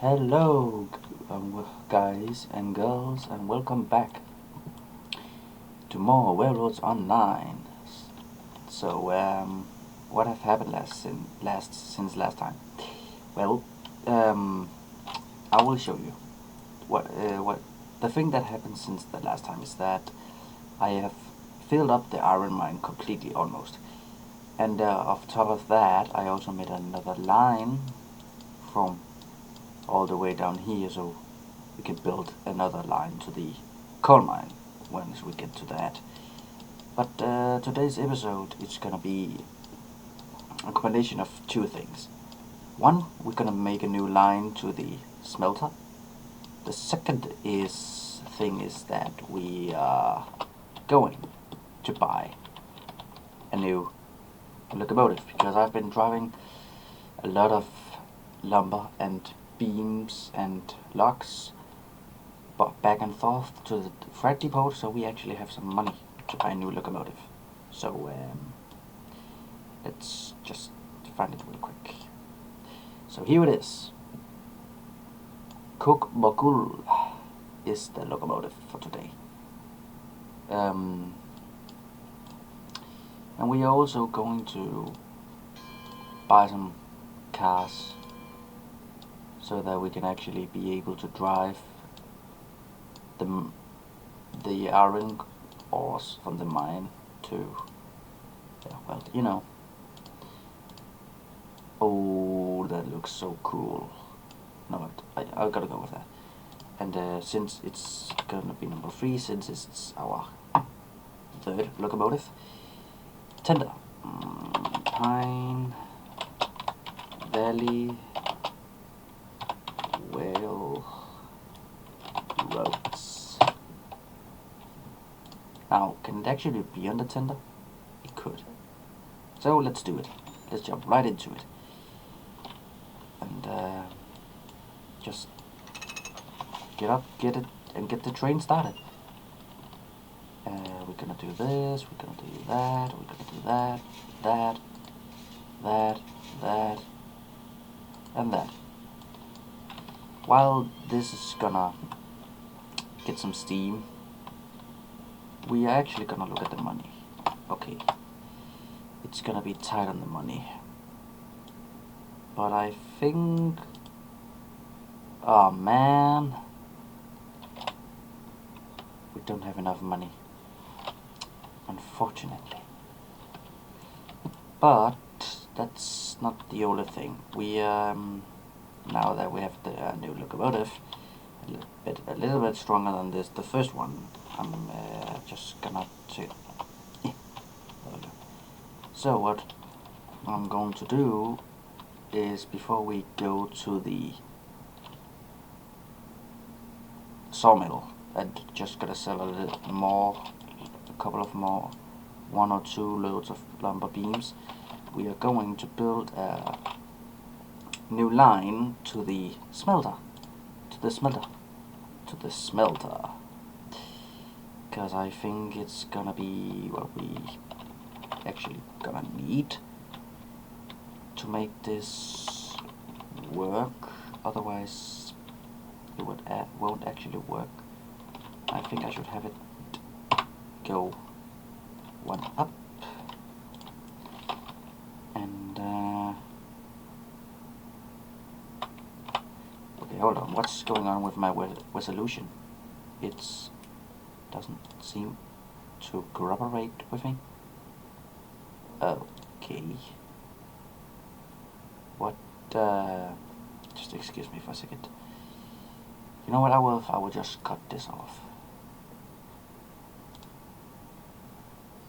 Hello, guys and girls, and welcome back to more Railroads Online. So, what have happened since last time? Well, um, I will show you what the thing that happened since the last time is that I have filled up the iron mine completely almost, and off top of that, I also made another line from all the way down here, so we can build another line to the coal mine once we get to that. But today's episode is gonna be a combination of two things. One, we're gonna make a new line to the smelter. The second thing is that we are going to buy a new locomotive because I've been driving a lot of lumber and beams and logs back and forth to the freight depot, so we actually have some money to buy a new locomotive. So let's just find it real quick. So here it is. Cook Bokul is the locomotive for today. And we are also going to buy some cars so that we can actually be able to drive the iron ores from the mine to, well, you know. Oh, that looks so cool. No, I gotta go with that. And since it's gonna be number 3, since it's our third locomotive, tender, Pine Valley Rail Roads. Now, can it actually be on the tender? It could. So let's do it. Let's jump right into it. And just get up, get it, and get the train started. We're gonna do this, we're gonna do that, we're gonna do that, that, and that. While this is gonna get some steam, we are actually gonna look at the money. Okay, it's gonna be tight on the money, but I think, oh man, we don't have enough money, unfortunately. But that's not the only thing. We now that we have the new locomotive, a little bit stronger than the first one, I'm just gonna say, so what I'm going to do is, before we go to the sawmill, and just gonna sell a little more, a couple of more, 1 or 2 loads of lumber beams, we are going to build a new line to the smelter, because I think it's gonna be what we actually gonna need to make this work. Otherwise it won't actually work. I think I should have it go 1 up, and okay, hold on, what's going on with my resolution? It doesn't seem to cooperate with me. Okay, what, just excuse me for a second. You know what, I will just cut this off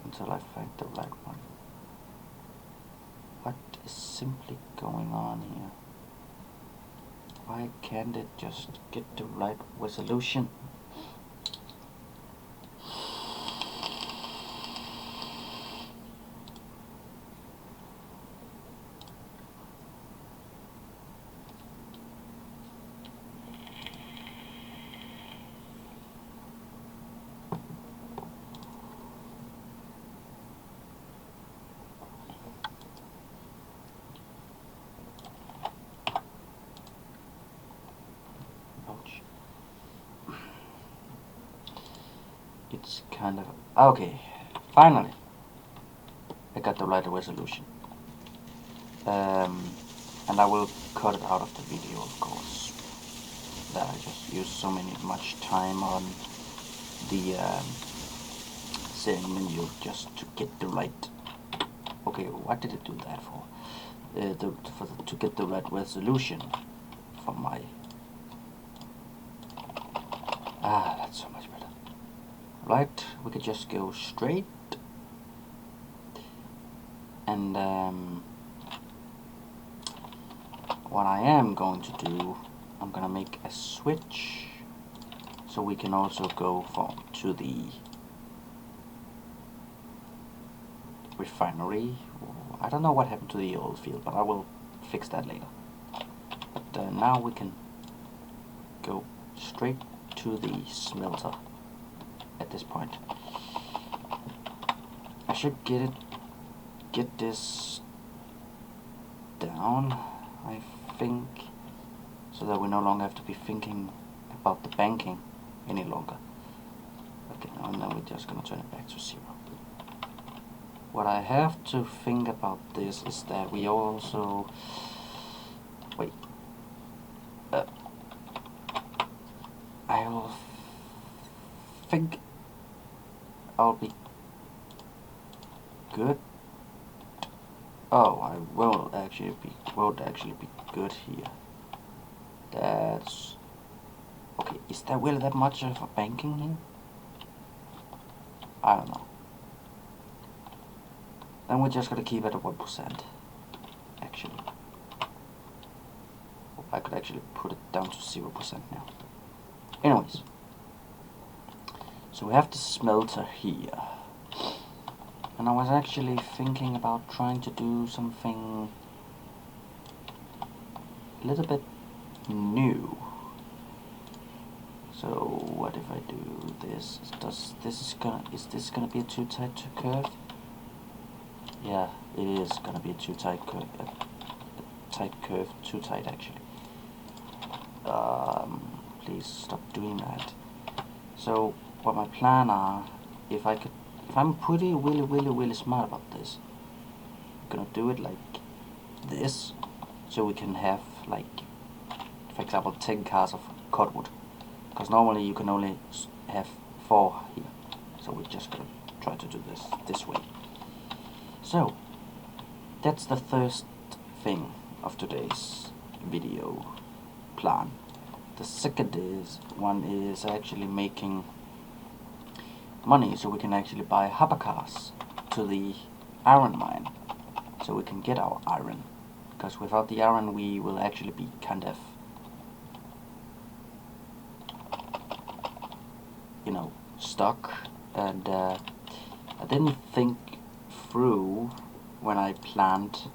until I find the right one. What is simply going on here? Why can't it just get the right resolution? it's kind of... Okay, finally I got the right resolution. And I will cut it out of the video, of course, that I just used so much time on the setting menu just to get the right... Okay, what did it do that for? To get the right resolution for my... that's so much better. Right, we could just go straight, and what I am going to do, I'm gonna make a switch so we can also go to the refinery. I don't know what happened to the oil field, but I will fix that later. But now we can go straight to the smelter at this point. I should get this down, I think, so that we no longer have to be thinking about the banking any longer. Okay, now and then we're just gonna turn it back to 0. What I have to think about this is that we also... Wait. I'll think I'll be good. Oh, I won't actually be good here. That's... Okay, is there really that much of a banking here? I don't know. Then we're just gonna keep it at 1%. Actually, I could actually put it down to 0% now. Anyways, so we have the smelter here, and I was actually thinking about trying to do something a little bit new. So what if I do this? Is this gonna be too tight to curve? Yeah, it is gonna be too tight curve. Too tight actually. Please stop doing that. So what my plan are, if I'm really smart about this, I'm gonna do it like this, so we can have, like, for example, 10 cars of cordwood, because normally you can only have 4 here. So we're just gonna try to do this way. So that's the first thing of today's video plan. The second one is actually making money, so we can actually buy hopper cars to the iron mine, so we can get our iron, because without the iron we will actually be kind of, you know, stuck. And I didn't think through when I planned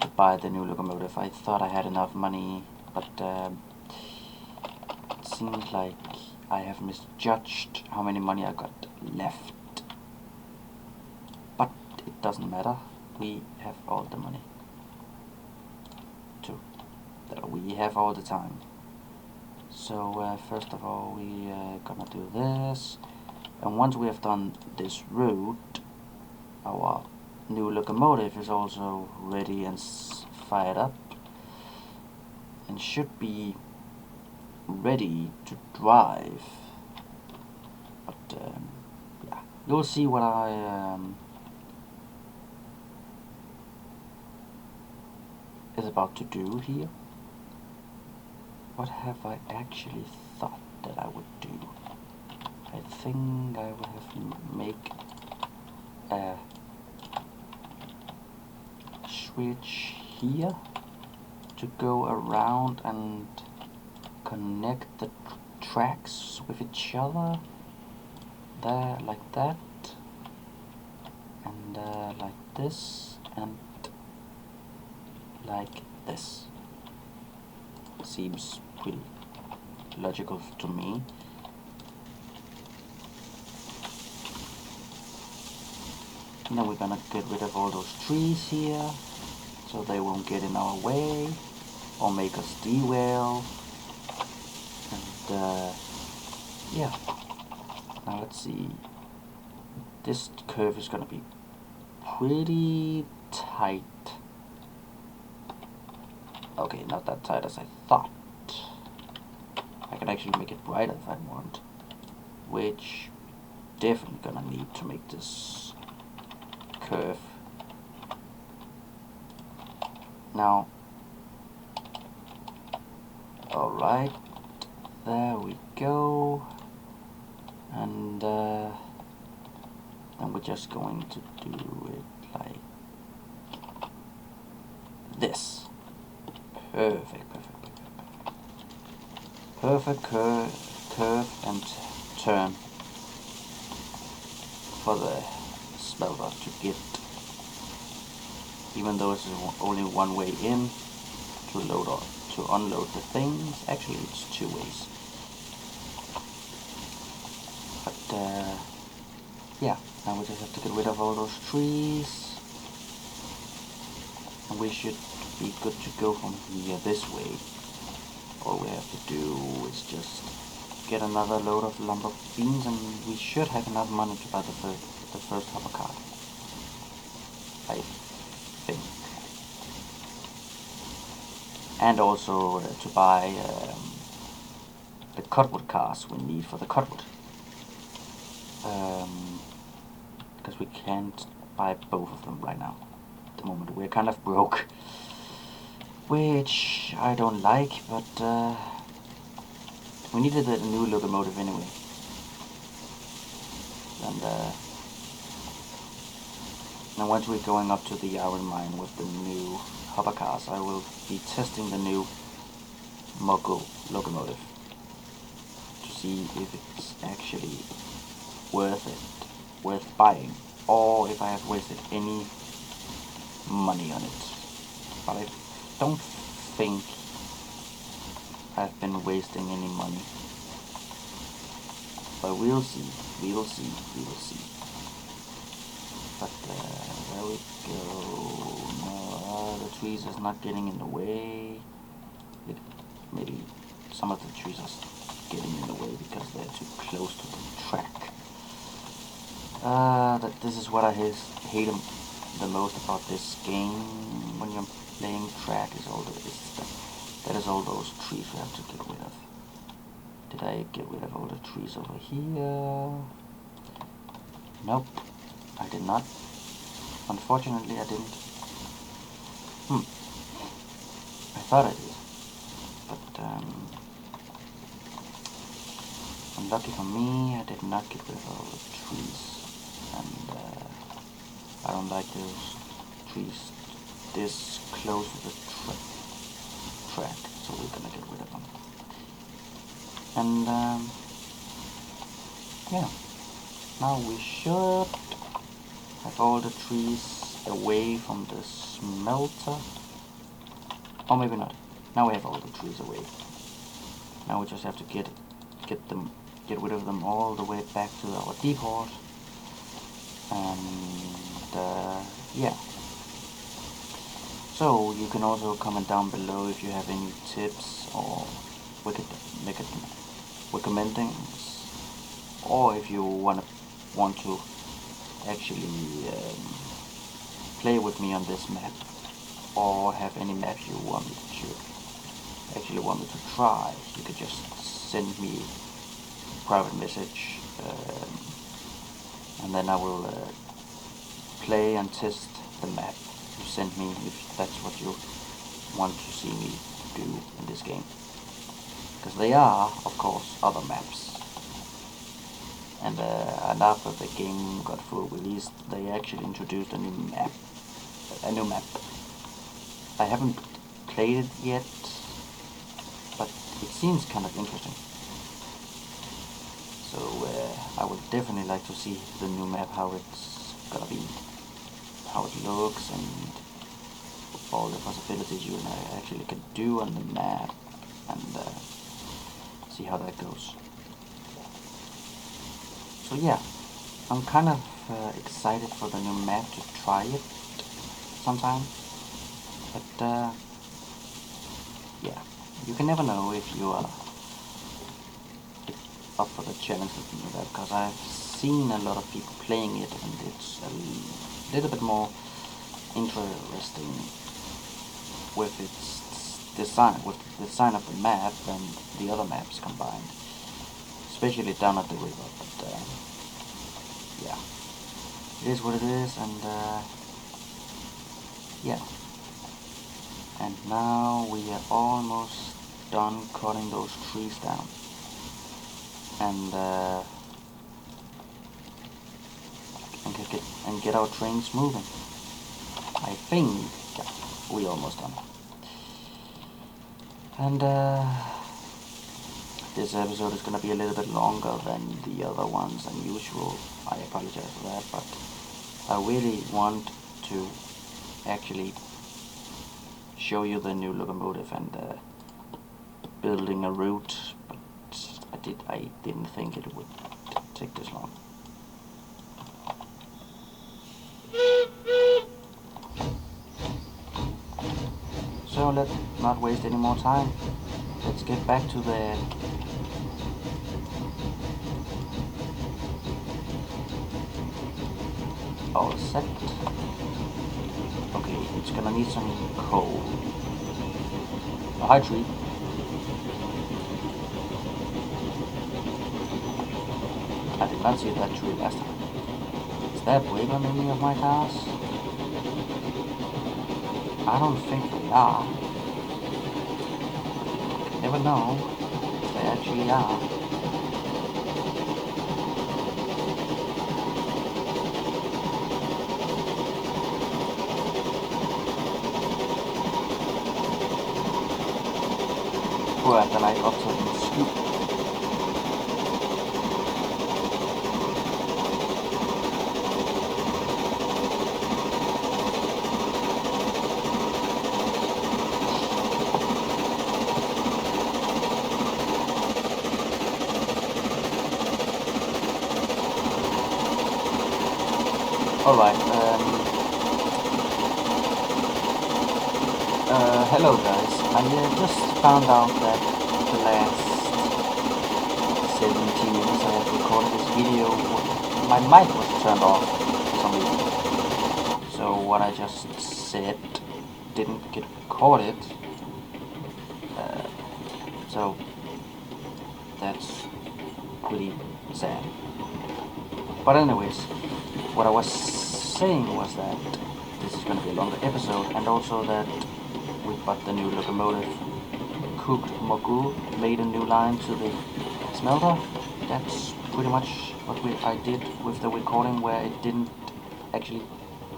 to buy the new locomotive. I thought I had enough money, but it seems like I have misjudged how many money I got left. But it doesn't matter, we have all the money too. We have all the time. So first of all, we are gonna do this, and once we have done this route, our new locomotive is also ready and fired up, and should be ready to drive. But yeah, you'll see what I is about to do here. What have I actually thought that I would do? I think I would have make a switch here to go around and connect the tracks with each other, there, like that, and like this, and like this. Seems pretty logical to me. And then we're gonna get rid of all those trees here, so they won't get in our way or make us derail. And yeah, Now let's see. This curve is gonna be pretty tight. Okay, not that tight as I thought. I can actually make it brighter if I want, which definitely gonna need to make this curve. Now, alright, there we go, and then we're just going to do it like this. Perfect. Perfect curve and turn for the smelter to get, even though it's only one way in to load or to unload the things. Actually, it's two ways. But yeah, now we just have to get rid of all those trees, and we should be good to go from here this way. All we have to do is just get another load of lumber beams, and we should have enough money to buy the first hopper cart, I think. And also to buy the cutwood cars we need for the cutwood. Because we can't buy both of them right now. At the moment we're kind of broke, which I don't like, but we needed a new locomotive anyway. And now once we're going up to the iron mine with the new hopper cars, I will be testing the new Mogo locomotive to see if it's actually worth buying, or if I have wasted any money on it. But I don't think I've been wasting any money. But we'll see. But there we go. No, the trees is not getting in the way. Maybe some of the trees are getting in the way because they're too close to the track. This is what I hate the most about this game when you're playing track, is that is all those trees we have to get rid of. Did I get rid of all the trees over here? Nope, I did not. Unfortunately, I didn't. I thought I did, but unlucky for me, I did not get rid of all the trees, and I don't like those trees this close to the track, so we're gonna get rid of them. And yeah, now we should have all the trees away from the smelter. Or maybe not. Now we have all the trees away. Now we just have to get rid of them all the way back to our depot. And yeah. So you can also comment down below if you have any tips or recommendings, or if you want to actually play with me on this map, or have any maps you want me to try. You could just send me a private message, and then I will play and test the map you send me, if that's what you want to see me do in this game. Because there are, of course, other maps. And after the game got full release, they actually introduced a new map. I haven't played it yet, but it seems kind of interesting. So I would definitely like to see the new map, how it's gonna be, how it looks, and all the possibilities you and I actually can do on the map, and see how that goes. So yeah, I'm kind of excited for the new map to try it sometime. But yeah, you can never know if you are up for the challenge with me that, because I've seen a lot of people playing it, and it's a little bit more interesting with its design, with the design of the map than the other maps combined, especially down at the river. But yeah, it is what it is, and yeah. And now we are almost done cutting those trees down, and get our trains moving. I think we almost done. And this episode is gonna be a little bit longer than the other ones than usual. I apologize for that, but I really want to actually show you the new locomotive and building a route, but I didn't think it would take this long. So let's not waste any more time. Let's get back to the all set. Okay, it's gonna need some coal. A high tree. I did not see that tree last time. Is there a brake on any of my cars? I don't think they are. Never know if they actually are. Hvor den er ikke optaget en skid. Alright, hello guys. I just found out that the last 17 minutes I have recorded this video, my mic was turned off for some reason. So what I just said didn't get recorded. So that's pretty sad. But anyways, what I was saying was that this is going to be a longer episode, and also that we bought the new locomotive. Cooked Mogu made a new line to the smelter. That's pretty much what I did with the recording, where it didn't actually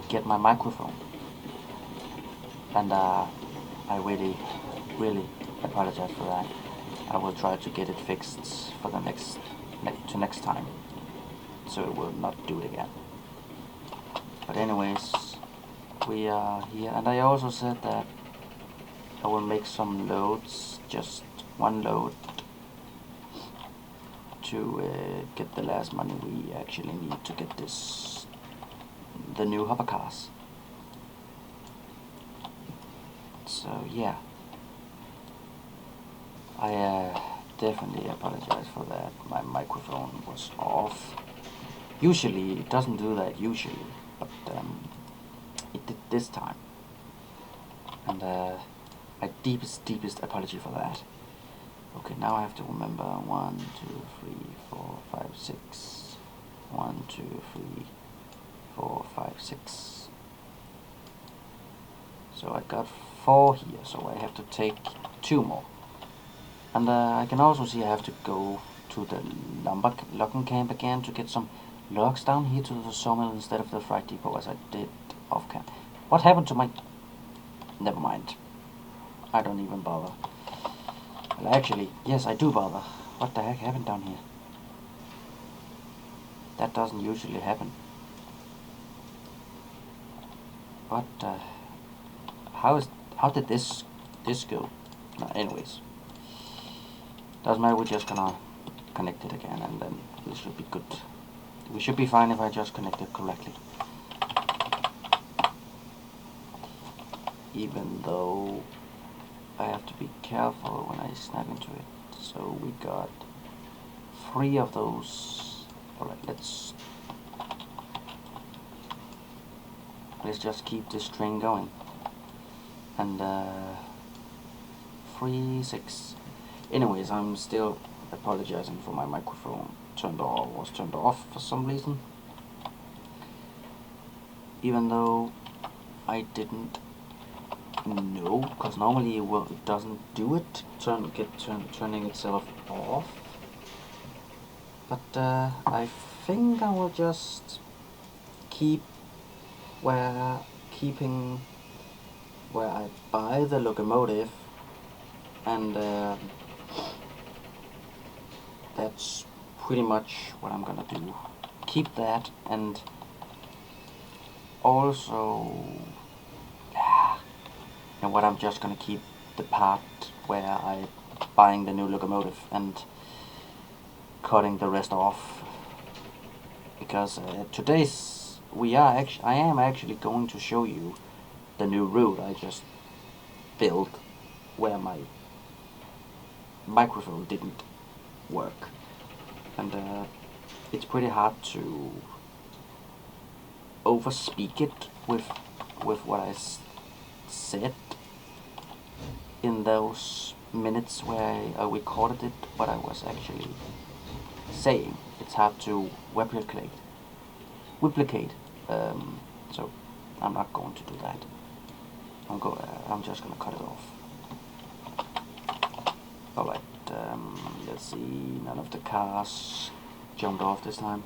get my microphone. And I really apologize for that. I will try to get it fixed for the next time, so it will not do it again. But anyways, we are here, and I also said that I will make some loads, just one load, to get the last money we actually need to get the new hopper cars. So yeah, I definitely apologize for that. My microphone was off. Usually it doesn't do that usually, but it did this time, and my deepest apology for that. Okay, now I have to remember 1, 2, 3, 4, 5, 6. 1, 2, 3, 4, 5, 6. So I got 4 here, so I have to take 2 more. And I can also see I have to go to the logging camp again to get some logs down here to the sawmill instead of the freight depot, as I did off camp. What happened to my... Never mind. I don't even bother. Well, actually, yes, I do bother. What the heck happened down here? That doesn't usually happen. What? How did this go? No, anyways, doesn't matter. We're just gonna connect it again, and then this should be good. We should be fine if I just connect it correctly. Even though I have to be careful when I snap into it. So we got 3 of those. Alright, let's just keep this train going. And 3, 6. Anyways, I'm still apologizing for my microphone was turned off for some reason. Even though I didn't know, because normally it doesn't do it, turning itself off. But I think I will just keeping where I buy the locomotive, and that's pretty much what I'm gonna do. Keep that, and also, and what I'm just gonna keep the part where I buying the new locomotive and cutting the rest off, because I am actually going to show you the new route I just built where my microphone didn't work, and it's pretty hard to overspeak it with what I said in those minutes where I recorded it, what I was actually saying. It's hard to replicate. So I'm not going to do that. I'm just gonna cut it off. Alright, let's see. None of the cars jumped off this time.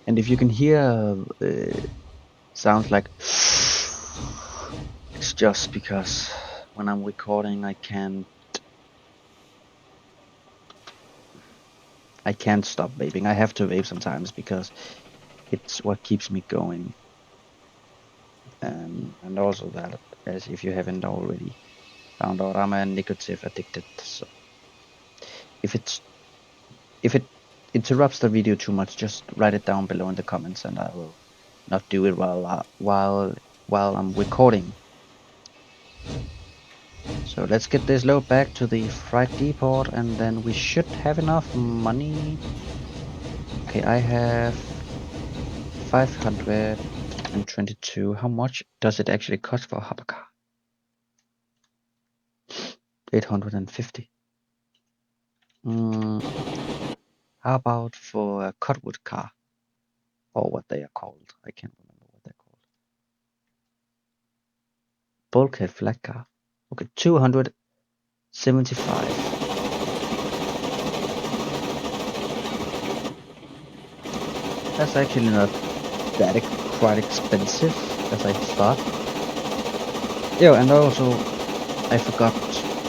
And if you can hear sounds like it's just because when I'm recording I can't stop vaping. I have to vape sometimes because it's what keeps me going. And also that, as if you haven't already found out, I'm a nicotine addicted. So if it interrupts the video too much, just write it down below in the comments, and I will not do it while I'm recording. So let's get this load back to the freight depot, and then we should have enough money. Okay, I have 522. How much does it actually cost for a hopper car? 850. How about for a cutwood car? Or what they are called. I can't remember what they're called. Bulkhead flat car. Okay, 275. That's actually not that quite expensive as I thought. Yeah, and also I forgot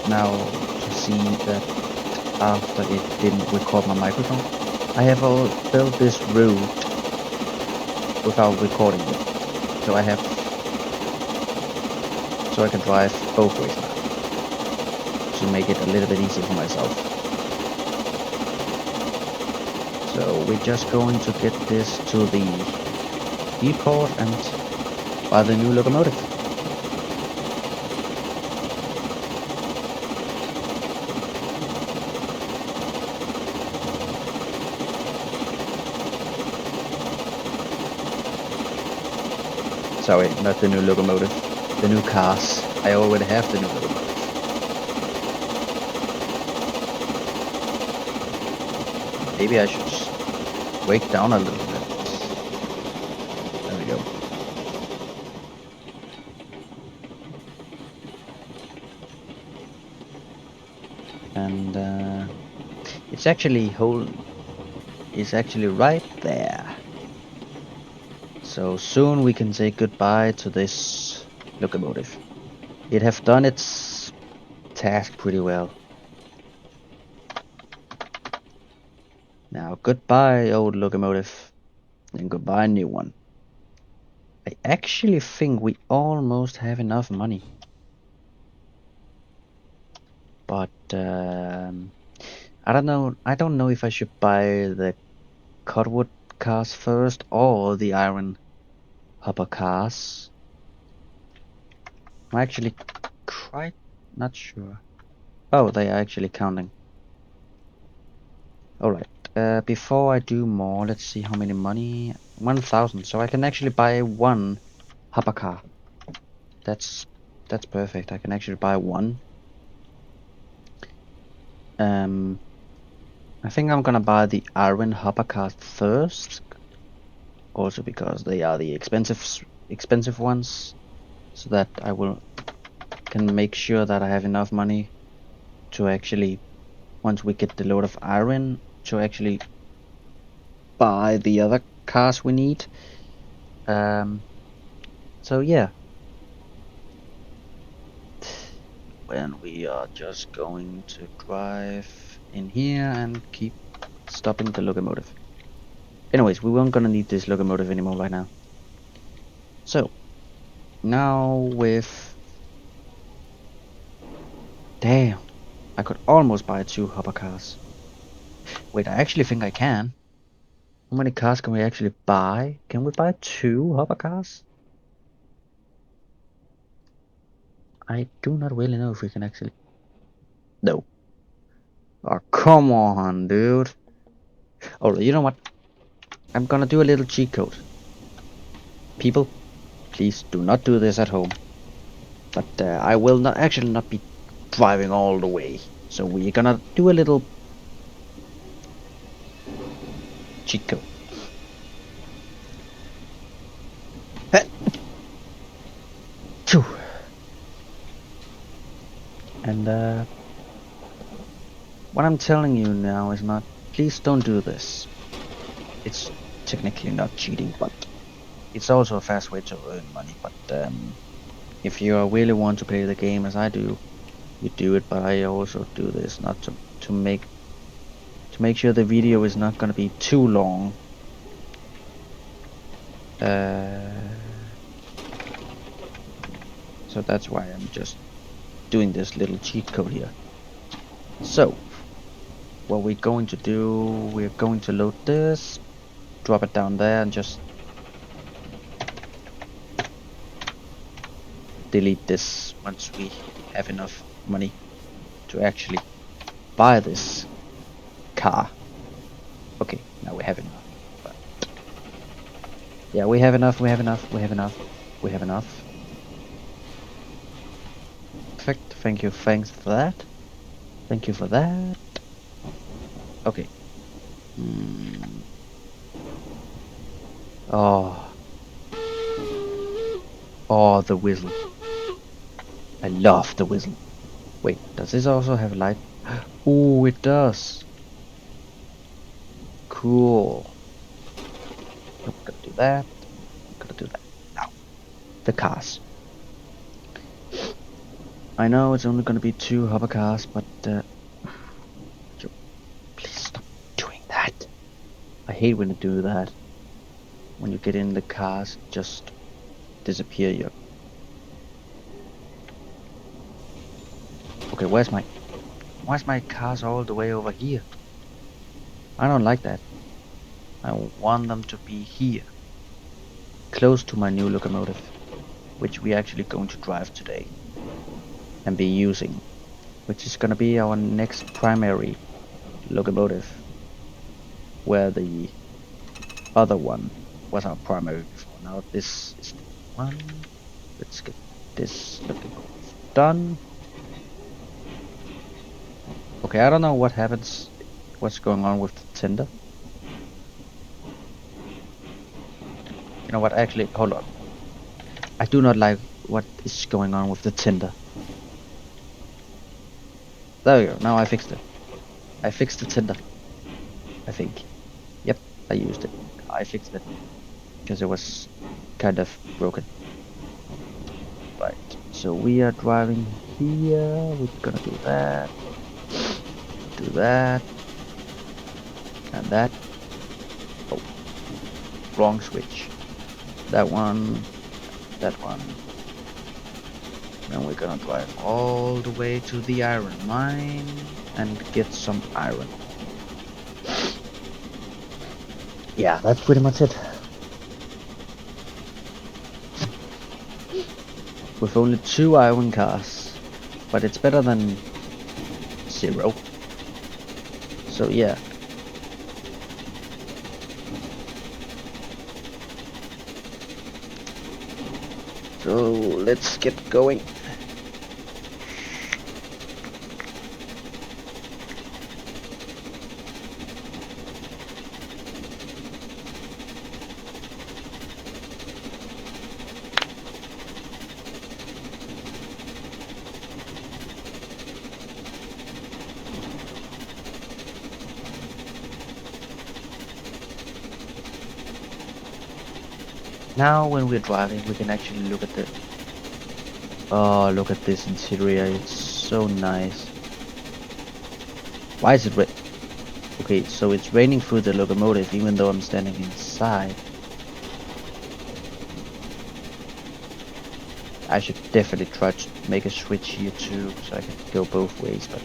now to see that after it didn't record my microphone, I have all built this route without recording it. So I can drive both ways now to make it a little bit easier for myself. So we're just going to get this to the depot and buy the new locomotive. Sorry, not the new locomotive. The new cars. I already have the new locomotive. Maybe I should just wake down a little bit. There we go. And it's actually right there. So soon we can say goodbye to this locomotive. It have done its task pretty well. Now, goodbye, old locomotive, and goodbye, new one. I actually think we almost have enough money. But, I don't know. I don't know if I should buy the cordwood cars first or the iron hopper cars. I'm actually quite not sure. Oh, they are actually counting. Alright, before I do more, let's see how many money. 1,000, so I can actually buy one hopper car. That's perfect. I can actually buy one. Um, I think I'm gonna buy the iron hopper car first, also because they are the expensive ones, so that I can make sure that I have enough money to actually, once we get the load of iron, to actually buy the other cars we need. So yeah, and we are just going to drive in here and keep stopping the locomotive. Anyways, we weren't gonna need this locomotive anymore right now. So now with, damn, I could almost buy 2 hopper cars. Wait, I actually think I can. How many cars can we actually buy? Can we buy 2 hopper cars? I do not really know if we can actually. No. Oh, come on, dude. Oh, you know what? I'm gonna do a little cheat code. People, please do not do this at home. But I will not actually not be driving all the way. So we're gonna do a little cheat code. And what I'm telling you now is not, please don't do this. It's technically not cheating, but it's also a fast way to earn money. But if you really want to play the game as I do, you do it. But I also do this not to make sure the video is not gonna be too long. So that's why I'm just doing this little cheat code here. So what we're going to do, we're going to load this, drop it down there, and just delete this once we have enough money to actually buy this car. Okay, now we have enough. But yeah, we have enough, we have enough, we have enough, we have enough. Perfect, thank you, thanks for that. Thank you for that. Okay. Oh. Oh, the whistle. I love the whistle. Wait, does this also have light? Oh, it does. Cool. I'm gonna do that. I'm gonna do that. Now, the cars. I know it's only gonna be 2 hopper cars, but please stop doing that. I hate when you do that. When you get in the cars, just disappear. You. Okay, where's my cars all the way over here? I don't like that. I want them to be here, close to my new locomotive, which we're actually going to drive today and be using, which is gonna be our next primary locomotive, where the other one was our primary before. Now this is the one. Let's get this locomotive done. Okay, I don't know what happens, what's going on with the tender. You know what, actually, hold on. I do not like what is going on with the tender. There we go, now I fixed it. I fixed the tender, I think. Yep, I used it. I fixed it, because it was kind of broken. Right, so we are driving here, we're gonna do that, And that, oh, wrong switch. That one, that one. Then we're gonna drive all the way to the iron mine and get some iron. Yeah, that's pretty much it. With only 2 iron cars, but it's better than 0. So yeah. So let's get going. Now when we're driving, we can actually look at the... Oh, look at this interior. It's so nice. Why is it okay, so it's raining through the locomotive even though I'm standing inside. I should definitely try to make a switch here too, so I can go both ways, but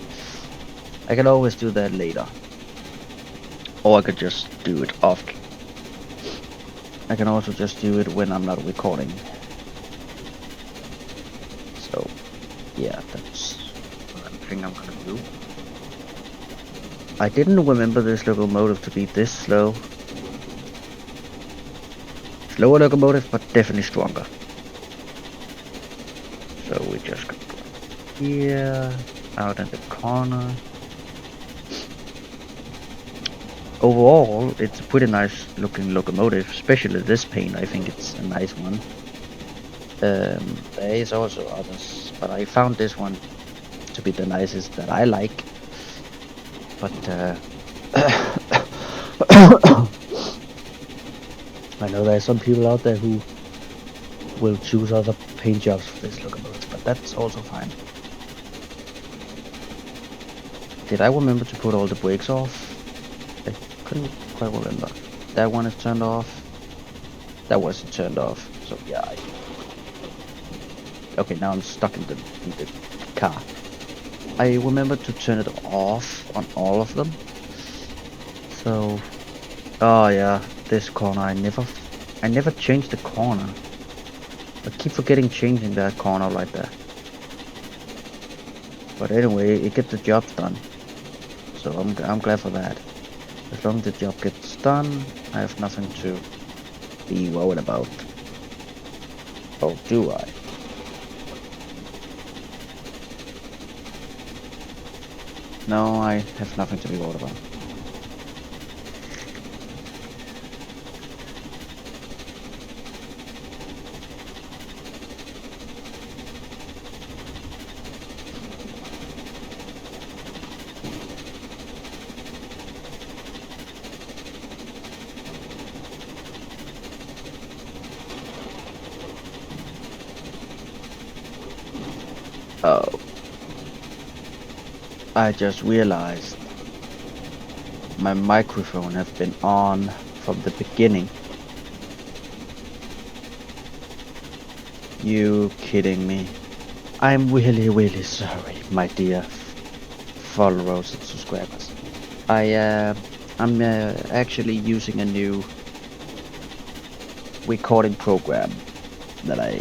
I can always do that later. Or I could just do it often. I can also just do it when I'm not recording. So, yeah, that's what I think I'm gonna do. I didn't remember this locomotive to be this slow. Slower locomotive, but definitely stronger. So we just go here, out in the corner. Overall, it's a pretty nice looking locomotive, especially this paint. I think it's a nice one. There is also others, but I found this one to be the nicest that I like. But I know there are some people out there who will choose other paint jobs for this locomotive, but that's also fine. Did I remember to put all the brakes off? I couldn't quite remember. That one is turned off. That wasn't turned off. So yeah. Okay, now I'm stuck in the car. I remember to turn it off on all of them. So, oh yeah, this corner I never changed the corner. I keep forgetting changing that corner right there. But anyway, it gets the job done. So I'm glad for that. As long as the job gets done, I have nothing to be worried about. Oh, do I? No, I have nothing to be worried about. Oh, I just realized my microphone has been on from the beginning. You kidding me? I'm really sorry, my dear followers and subscribers. I'm actually using a new recording program that I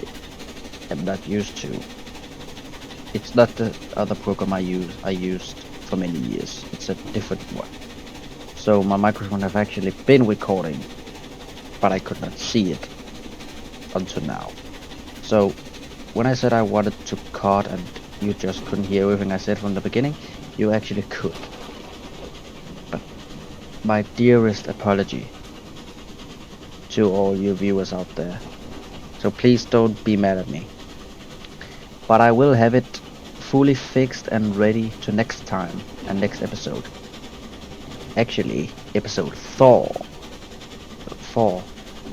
am not used to. It's not the other program I used for many years. It's a different one. So my microphone have actually been recording, but I could not see it until now. So when I said I wanted to cut and you just couldn't hear everything I said from the beginning, you actually could. But my dearest apology to all you viewers out there. So please don't be mad at me. But I will have it fully fixed and ready to next time and next episode. Actually, episode 4.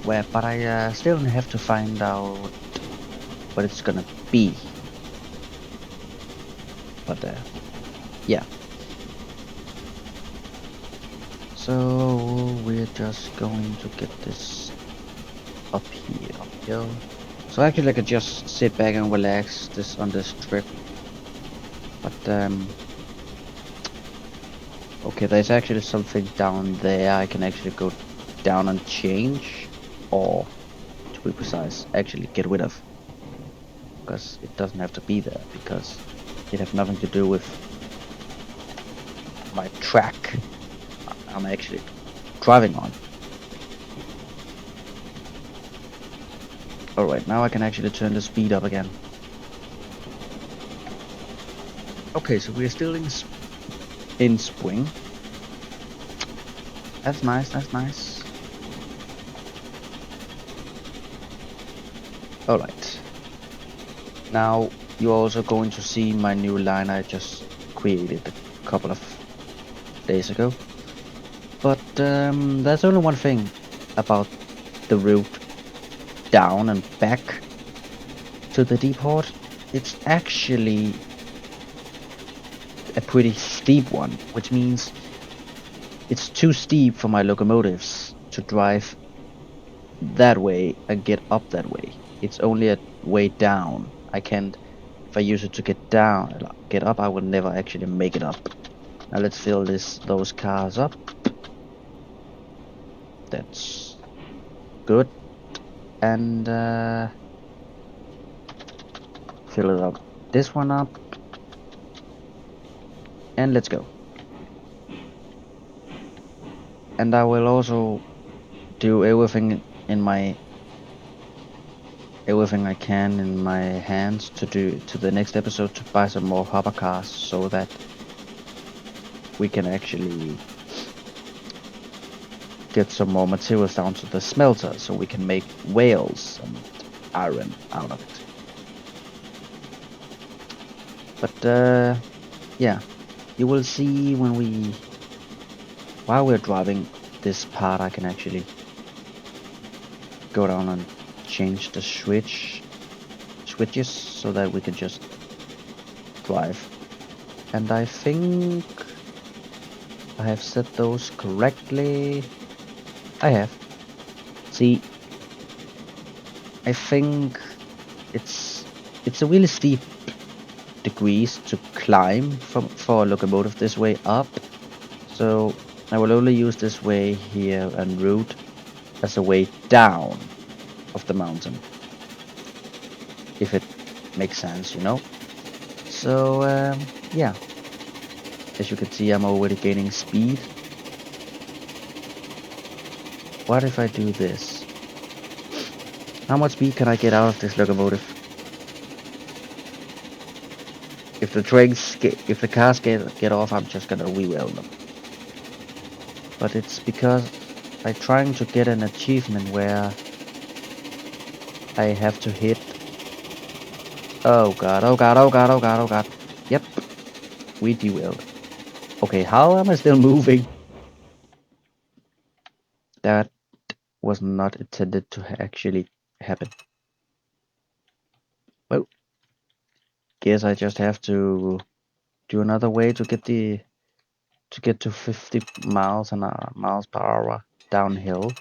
But I still have to find out what it's gonna be. But yeah. So So we're just going to get this up here, uphill. So actually I could just sit back and relax this on this trip. But okay, there's actually something down there I can actually go down and change, or to be precise, actually get rid of. Because it doesn't have to be there, because it has nothing to do with my track I'm actually driving on. Alright, now I can actually turn the speed up again. Okay, so we're still in spring. That's nice, that's nice. Alright. Now you're also going to see my new line I just created a couple of days ago. But there's only one thing about the route down and back to the depot. It's actually a pretty steep one, which means it's too steep for my locomotives to drive that way and get up that way. It's only a way down. I can't, if I use it to get up, I will never actually make it up. Now let's fill those cars up. That's good. And fill it up. This one up. And let's go. And I will also do everything I can in my hands to do to the next episode to buy some more hopper cars so that we can actually get some more materials down to the smelter so we can make whales and iron out of it. But yeah, you will see while we're driving this part, I can actually go down and change the switches so that we can just drive. And I think I have set those correctly. I have. See, I think it's a really steep degrees to climb for a locomotive this way up. So I will only use this way here and route as a way down of the mountain, if it makes sense, you know. So yeah, as you can see, I'm already gaining speed. What if I do this? How much speed can I get out of this locomotive? If the cars get off, I'm just gonna re-weld them. But it's because I'm trying to get an achievement where I have to hit. Oh god, oh god, oh god, oh god, oh god. Yep, we derailed. Okay, how am I still moving? That was not intended to actually happen. Well, guess I just have to do another way to get to 50 miles per hour downhill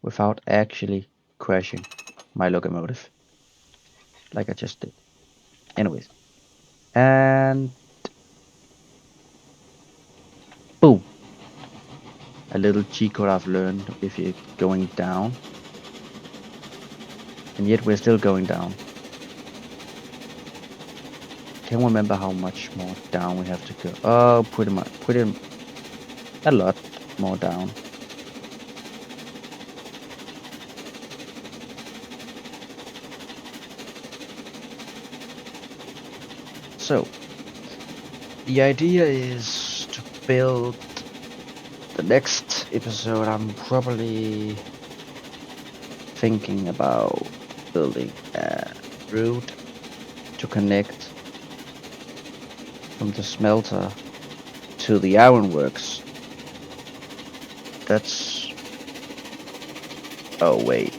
without actually crashing my locomotive like I just did. Anyways, and boom, a little cheat code I've learned if you're going down, and yet we're still going down. Can't remember how much more down we have to go. Oh, pretty a lot more down. So the idea is to build the next episode. I'm probably thinking about building a route to connect from the smelter to the ironworks. That's... Oh wait,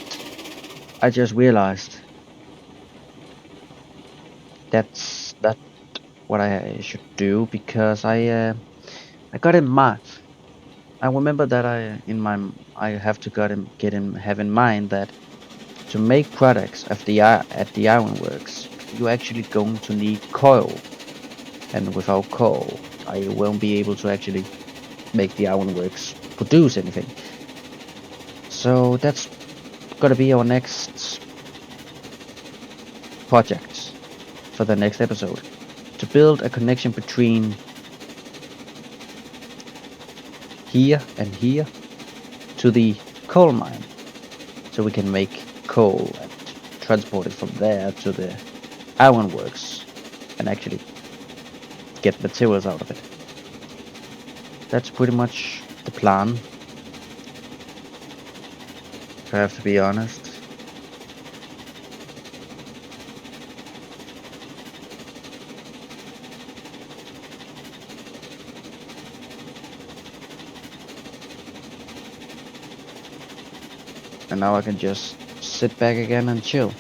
I just realized that's not what I should do, because I got in mind. I remember that I have to have in mind that to make products at the ironworks, you're actually going to need coal, and without coal, I won't be able to actually make the ironworks produce anything. So that's gonna be our next project for the next episode, to build a connection between here and here to the coal mine, so we can make coal and transport it from there to the ironworks and actually get materials out of it. That's pretty much the plan, if I have to be honest. And now I can just sit back again and chill.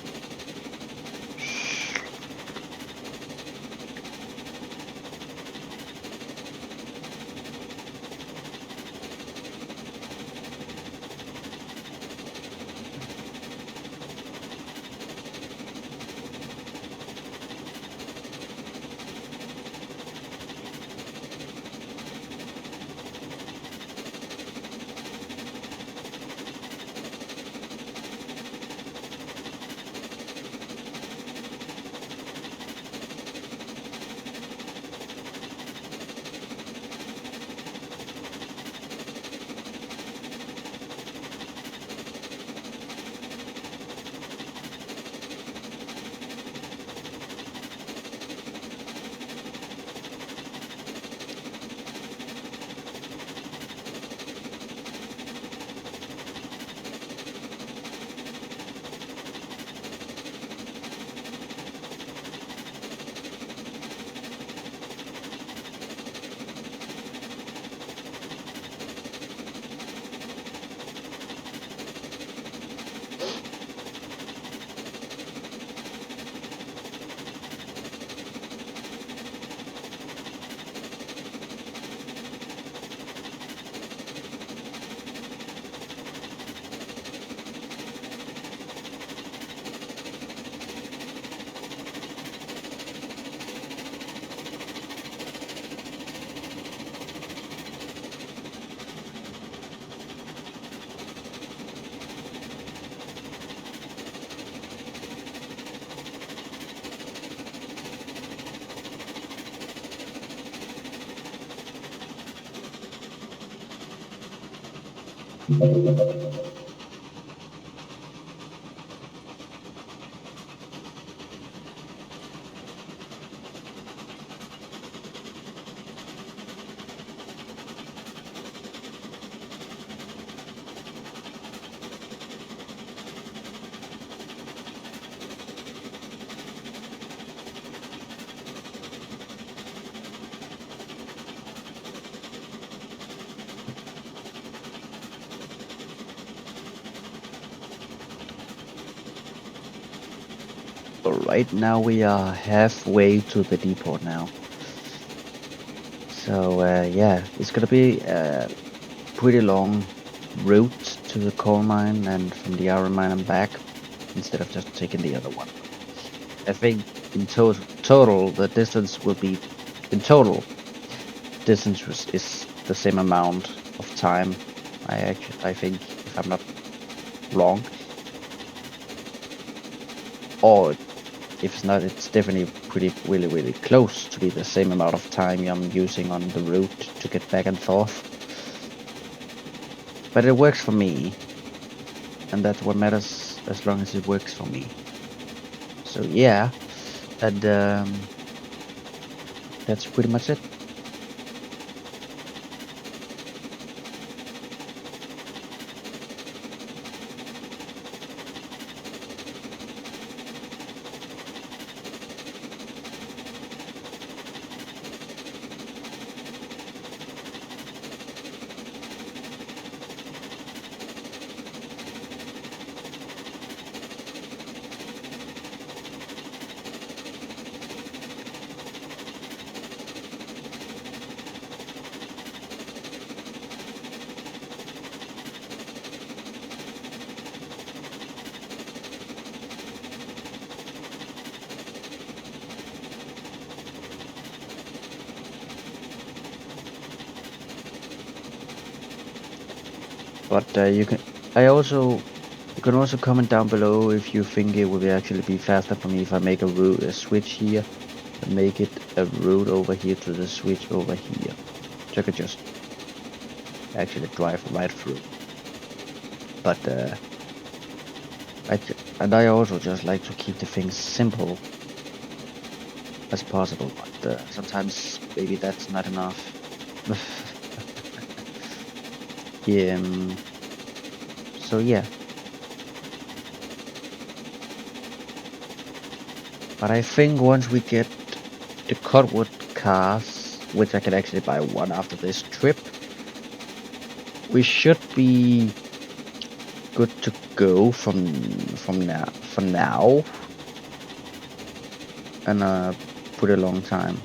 Alright, now we are halfway to the depot now. So yeah, it's gonna be a pretty long route to the coal mine and from the iron mine and back, instead of just taking the other one. I think in total the distance will be, in total distance is the same amount of time. I think, if I'm not wrong, or if it's not, it's definitely really close to be the same amount of time I'm using on the route to get back and forth. But it works for me, and that's what matters, as long as it works for me. So yeah, and that's pretty much it. But you can. I also. You can also comment down below if you think it would actually be faster for me if I make a switch here and make it a route over here to the switch over here. So I could just actually drive right through. But and I also just like to keep the things simple as possible. But sometimes maybe that's not enough. Yeah. So yeah. But I think once we get the cutwood cars, which I can actually buy one after this trip, we should be good to go from now for now, and put a long time.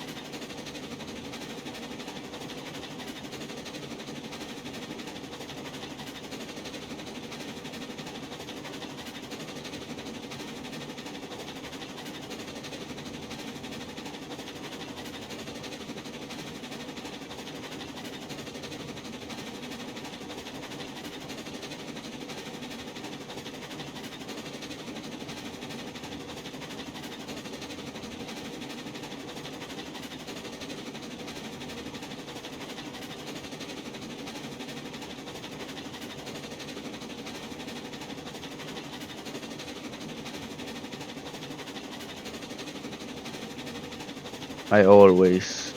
I always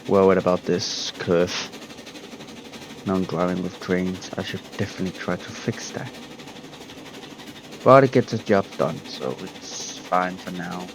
worried about this curve. Now I'm driving with trains. I should definitely try to fix that. But it gets the job done, so it's fine for now.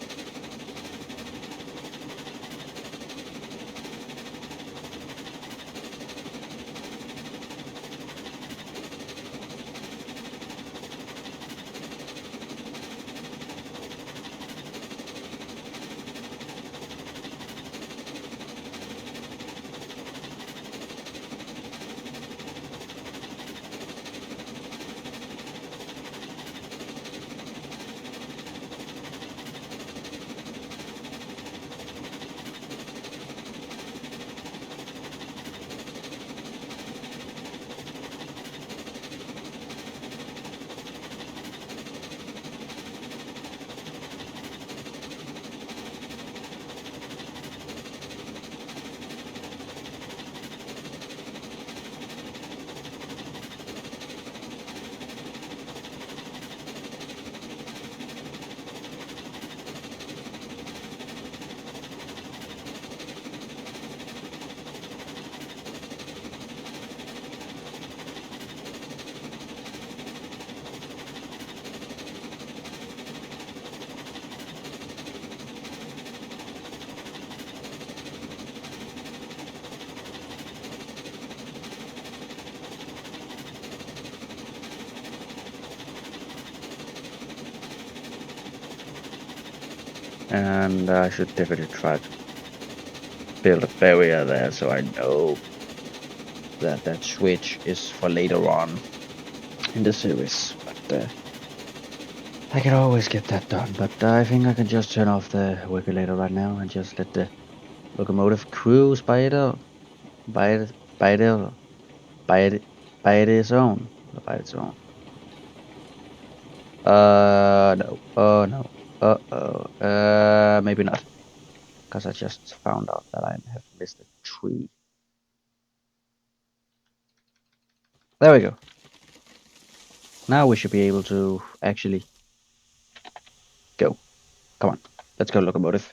And I should definitely try to build a barrier there so I know that that switch is for later on in the series. But I can always get that done. But I think I can just turn off the regulator right now and just let the locomotive cruise by it, by it, by it, by its own, by its own. No. Oh no. Maybe not. Because I just found out that I have missed a tree. There we go. Now we should be able to actually go. Come on. Let's go, locomotive.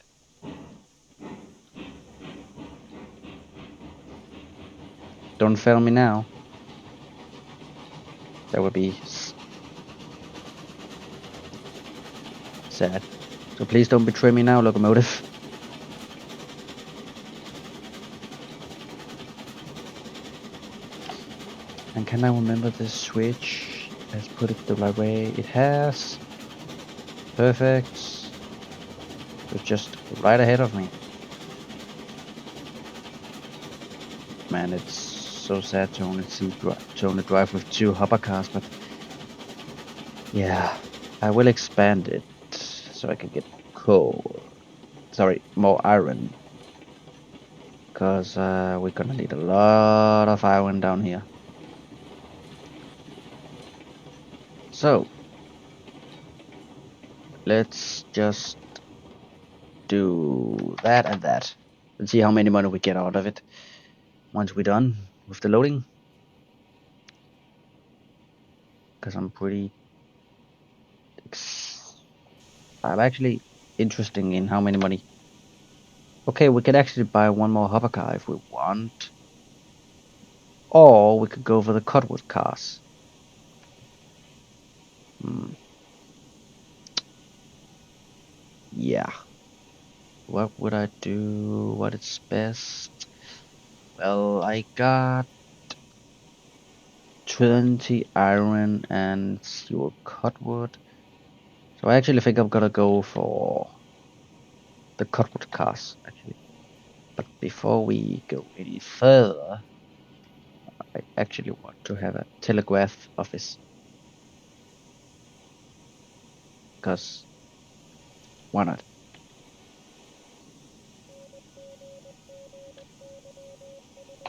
Don't fail me now. That would be sad. So please don't betray me now, locomotive. And can I remember this switch? Let's put it the right way. It has. Perfect. It's just right ahead of me. Man, it's so sad to only drive with two hopper cars, but yeah, I will expand it so I can get coal. Sorry, more iron. Because we're gonna need a lot of iron down here. So let's just do that and that and see how many money we get out of it once we're done with the loading. Because I'm actually interested in how many money. Okay, we could actually buy one more hopper car if we want, or we could go for the cutwood cars. Hmm. Yeah. What would I do? What is best? Well, I got 20 iron and 0 cutwood. So I actually think I'm gonna go for the cutwood cars, actually. But before we go any further, I actually want to have a telegraph office. Because why not?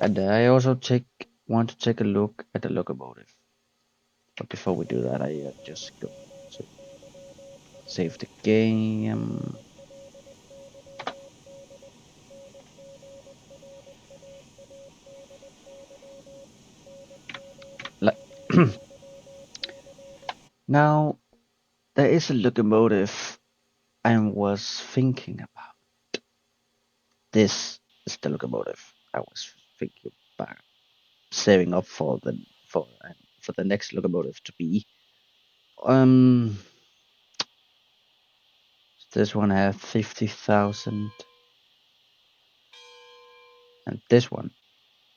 And I also want to take a look at the locomotive. But before we do that, I just go to save the game. Like now, there is a locomotive I was thinking about. This is the locomotive I was thinking about saving up for the next locomotive to be. Um, this one has 50,000, and this one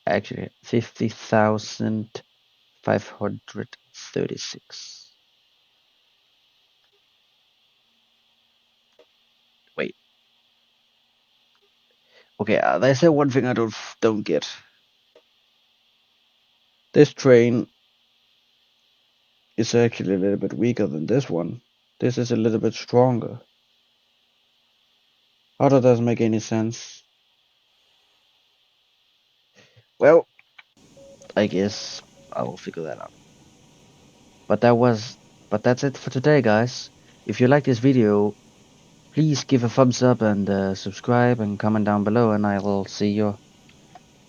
actually 50,536. Wait, okay. There's one thing I don't get. This train is actually a little bit weaker than this one. This is a little bit stronger. How that doesn't make any sense. Well, I guess I will figure that out. But that's it for today, guys. If you like this video, please give a thumbs up and subscribe and comment down below, and I will see you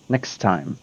next time.